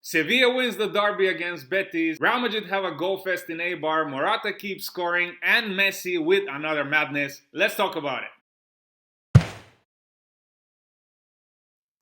Sevilla wins the derby against Betis. Real Madrid have a goal fest in Eibar. Morata keeps scoring, and Messi with another madness. Let's talk about it.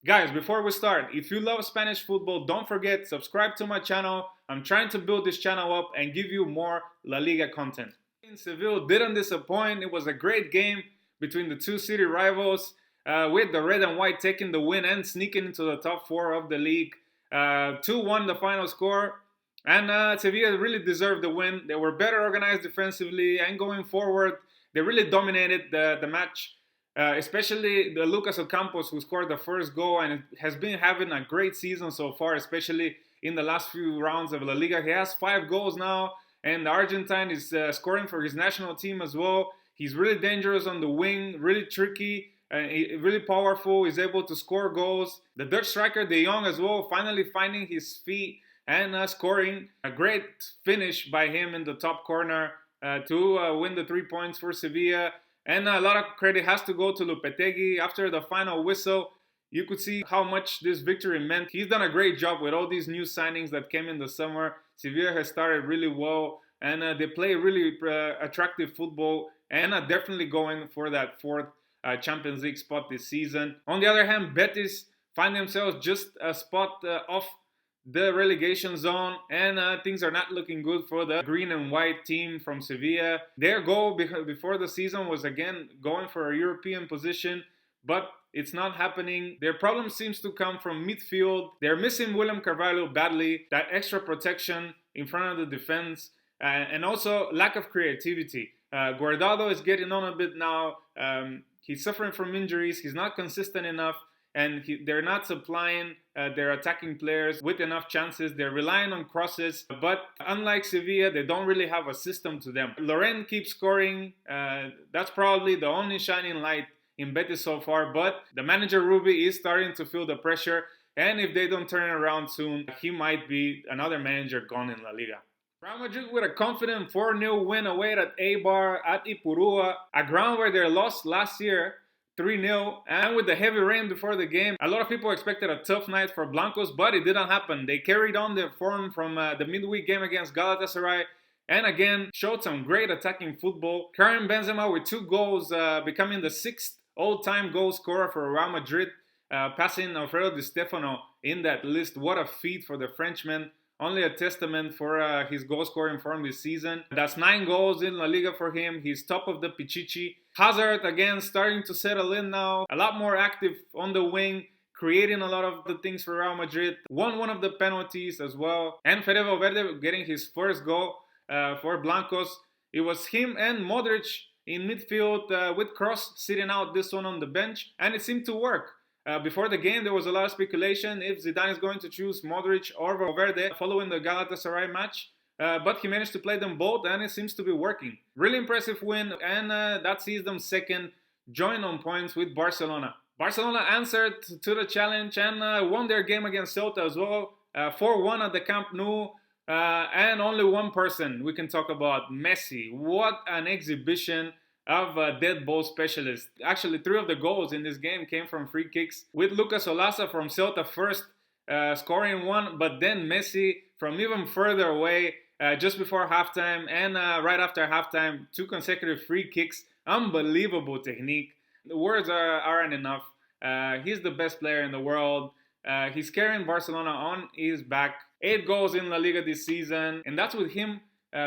Guys, before we start, if you love Spanish football, don't forget, subscribe to my channel. I'm trying to build this channel up and give you more La Liga content. Sevilla didn't disappoint. It was a great game between the two city rivals, with the red and white taking the win and sneaking into the top four of the league. 2-1 the final score, and Sevilla really deserved the win. They were better organized defensively, and going forward, they really dominated the match. Especially the Lucas Ocampos, who scored the first goal and has been having a great season so far, especially in the last few rounds of La Liga. He has 5 goals now, and the Argentine is scoring for his national team as well. He's really dangerous on the wing, really tricky, really powerful. He's able to score goals. The Dutch striker De Jong as well, finally finding his feet and scoring. A great finish by him in the top corner to win the 3 points for Sevilla. And a lot of credit has to go to Lopetegui. After the final whistle, you could see how much this victory meant. He's done a great job with all these new signings that came in the summer. Sevilla has started really well, and they play really attractive football, and are definitely going for that fourth Champions League spot this season. On the other hand, Betis find themselves just a spot off the relegation zone, and things are not looking good for the green and white team from Sevilla. Their goal before the season was again going for a European position, but it's not happening. Their problem seems to come from midfield. They're missing William Carvalho badly, that extra protection in front of the defense, and also lack of creativity. Guardado is getting on a bit now. He's suffering from injuries. He's not consistent enough, and they're not supplying their attacking players with enough chances. They're relying on crosses, but unlike Sevilla, they don't really have a system to them. Loren keeps scoring. That's probably the only shining light in Betis so far, but the manager Rubi is starting to feel the pressure, and if they don't turn it around soon, he might be another manager gone in La Liga. Real Madrid with a confident 4-0 win away at Eibar at Ipurua, a ground where they lost last year 3-0, and with the heavy rain before the game, a lot of people expected a tough night for Blancos, but it didn't happen. They carried on their form from the midweek game against Galatasaray, and again showed some great attacking football. Karim Benzema with 2 goals, becoming the 6th all-time goal scorer for Real Madrid, passing Alfredo Di Stefano in that list. What a feat for the Frenchman. Only a testament for his goal-scoring form this season. That's 9 goals in La Liga for him. He's top of the Pichichi. Hazard, again, starting to settle in now. A lot more active on the wing, creating a lot of the things for Real Madrid. Won one of the penalties as well. And Fede Valverde getting his first goal for Blancos. It was him and Modric in midfield with Kroos sitting out this one on the bench. And it seemed to work. Before the game, there was a lot of speculation if Zidane is going to choose Modric or Valverde following the Galatasaray match. But he managed to play them both, and it seems to be working. Really impressive win, and that sees them second, joint on points with Barcelona. Barcelona answered to the challenge and won their game against Celta as well. 4-1 at the Camp Nou, and only one person we can talk about, Messi. What an exhibition of a dead ball specialist. Actually, 3 of the goals in this game came from free kicks, with Lucas Olaza from Celta first scoring 1, but then Messi from even further away just before halftime, and right after halftime, 2 consecutive free kicks. Unbelievable technique. The words aren't enough. He's the best player in the world. He's carrying Barcelona on his back. 8 goals in La Liga this season, and that's with him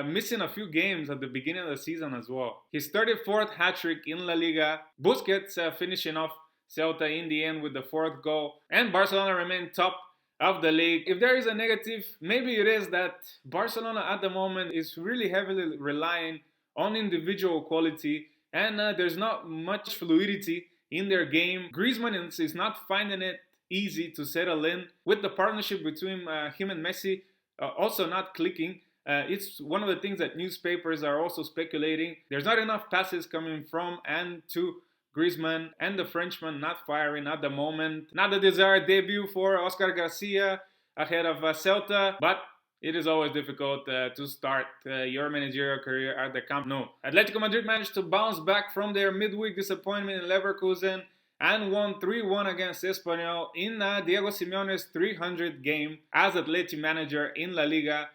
missing a few games at the beginning of the season as well. His 34th hat-trick in La Liga. Busquets finishing off Celta in the end with the 4th goal. And Barcelona remain top of the league. If there is a negative, maybe it is that Barcelona at the moment is really heavily relying on individual quality, and there's not much fluidity in their game. Griezmann is not finding it easy to settle in, with the partnership between him and Messi also not clicking. It's one of the things that newspapers are also speculating. There's not enough passes coming from and to Griezmann, and the Frenchman not firing at the moment. Not the desired debut for Oscar Garcia ahead of Celta, but it is always difficult to start your managerial career at the Camp Nou. Atletico Madrid managed to bounce back from their midweek disappointment in Leverkusen and won 3-1 against Espanyol in Diego Simeone's 300th game as Atleti manager in La Liga.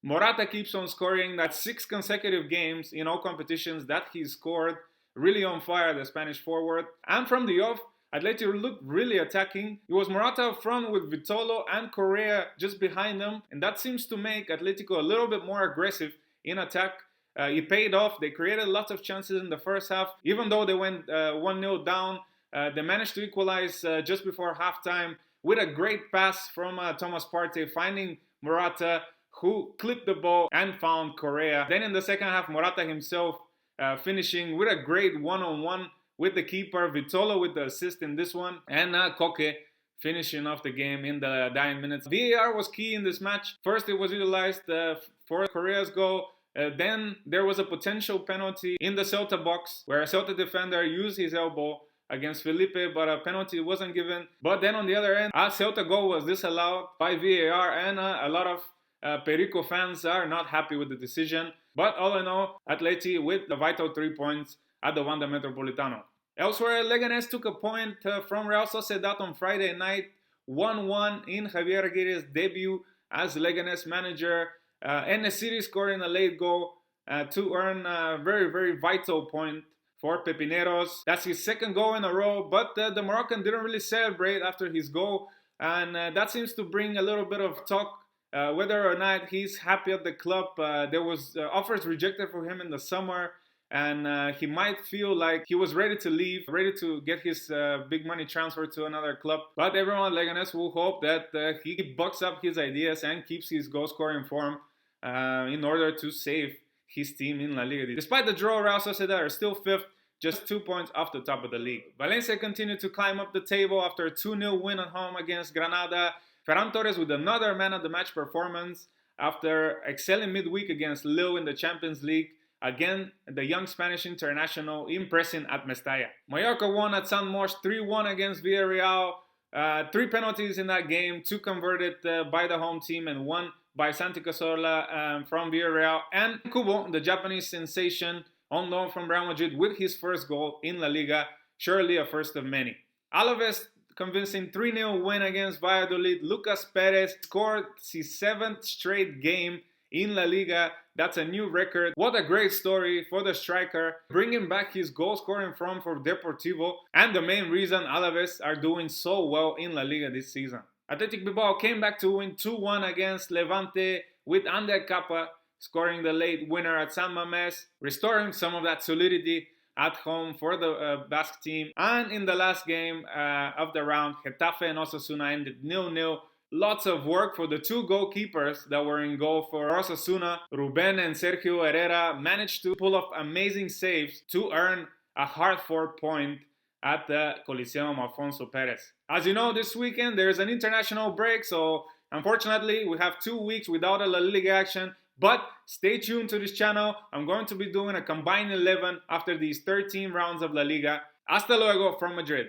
Morata keeps on scoring. That's 6 consecutive games in all competitions that he scored. Really on fire, the Spanish forward. And from the off, Atleti looked really attacking. It was Morata up front with Vitolo and Correa just behind them, and that seems to make Atletico a little bit more aggressive in attack. It paid off. They created lots of chances in the first half. Even though they went 1-0 down, they managed to equalize just before halftime with a great pass from Thomas Partey, finding Morata, who clipped the ball and found Correa. Then in the second half, Morata himself finishing with a great one-on-one with the keeper, Vitolo with the assist in this one, and Koke finishing off the game in the dying minutes. VAR was key in this match. First, it was utilized for Correa's goal. Then there was a potential penalty in the Celta box where a Celta defender used his elbow against Felipe, but a penalty wasn't given. But then on the other end, a Celta goal was disallowed by VAR, and a lot of Perico fans are not happy with the decision. But all in all, Atleti with the vital 3 points at the Wanda Metropolitano. Elsewhere, Leganés took a point from Real Sociedad on Friday night, 1-1 in Javier Aguirre's debut as Leganés manager. En-Nesyri scoring a late goal to earn a very, very vital point for Pepineros. That's his second goal in a row, but the Moroccan didn't really celebrate after his goal, and that seems to bring a little bit of talk whether or not he's happy at the club. There was offers rejected for him in the summer, and he might feel like he was ready to leave, ready to get his big money transfer to another club. But everyone at Leganés will hope that he bucks up his ideas and keeps his goal-scoring form in order to save his team in La Liga. Despite the draw, Real Sociedad are still 5th, just 2 points off the top of the league. Valencia continued to climb up the table after a 2-0 win at home against Granada. Ferran Torres with another man-of-the-match performance after excelling midweek against Lille in the Champions League. Again, the young Spanish international impressing at Mestalla. Mallorca won at San Mos 3-1 against Villarreal. 3 penalties in that game, 2 converted by the home team and 1 by Santi Cazorla from Villarreal. And Kubo, the Japanese sensation, on loan from Real Madrid with his first goal in La Liga, surely a first of many. Alaves convincing 3-0 win against Valladolid. Lucas Perez scored his 7th straight game in La Liga. That's a new record. What a great story for the striker, bringing back his goal-scoring form for Deportivo, and the main reason Alaves are doing so well in La Liga this season. Athletic Bilbao came back to win 2-1 against Levante with Ander Capa scoring the late winner at San Mamés, restoring some of that solidity at home for the Basque team. And in the last game of the round, Getafe and Osasuna ended 0-0. Lots of work for the 2 goalkeepers that were in goal for Osasuna. Ruben and Sergio Herrera managed to pull off amazing saves to earn a hard-fought point at the Coliseum Alfonso Perez. As you know, this weekend there's an international break, so unfortunately we have 2 weeks without a La Liga action. But stay tuned to this channel. I'm going to be doing a combined 11 after these 13 rounds of La Liga. Hasta luego from Madrid.